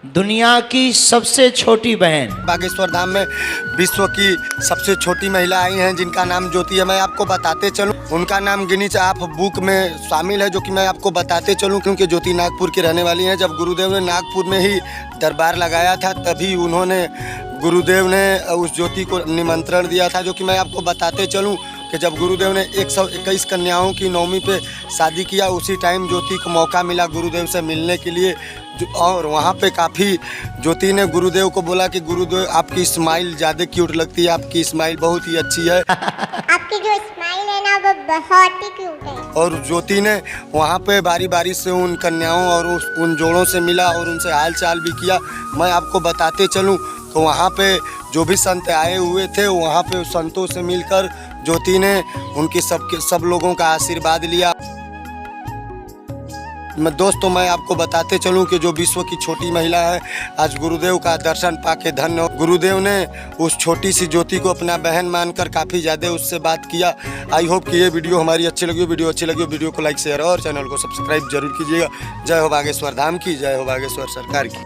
दुनिया की सबसे छोटी बहन। बागेश्वर धाम में विश्व की सबसे छोटी महिला आई हैं जिनका नाम ज्योति है। मैं आपको बताते चलूं, उनका नाम गिनीज ऑफ बुक में शामिल है, जो कि मैं आपको बताते चलूं क्योंकि ज्योति नागपुर की रहने वाली हैं। जब गुरुदेव ने नागपुर में ही दरबार लगाया था तभी उन्होंने गुरुदेव ने उस ज्योति को निमंत्रण दिया था, जो कि मैं आपको बताते चलूं कि जब गुरुदेव ने 121 कन्याओं की 9वीं पे शादी किया, उसी टाइम ज्योति को मौका मिला गुरुदेव से मिलने के लिए। और वहाँ पे काफ़ी ज्योति ने गुरुदेव को बोला कि गुरुदेव आपकी स्माइल ज़्यादा क्यूट लगती है, आपकी स्माइल बहुत ही अच्छी है। आपकी जो स्माइल है ना वो बहुत ही क्यूट है। और ज्योति ने वहाँ पे बारी बारी से उन कन्याओं और उन जोड़ों से मिला और उनसे हाल चाल भी किया। मैं आपको बताते चलूँ तो वहाँ पे जो भी संत आए हुए थे, वहाँ पे उस संतों से मिलकर ज्योति ने उनके सब लोगों का आशीर्वाद लिया। दोस्तों मैं आपको बताते चलूं कि जो विश्व की छोटी महिला है आज गुरुदेव का दर्शन पाके धन्य हो। गुरुदेव ने उस छोटी सी ज्योति को अपना बहन मानकर काफ़ी ज़्यादा उससे बात किया। आई होप कि ये वीडियो हमारी अच्छी लगी। वीडियो को लाइक शेयर और चैनल को सब्सक्राइब जरूर कीजिएगा। जय हो बागेश्वर धाम की, जय हो बागेश्वर सरकार की।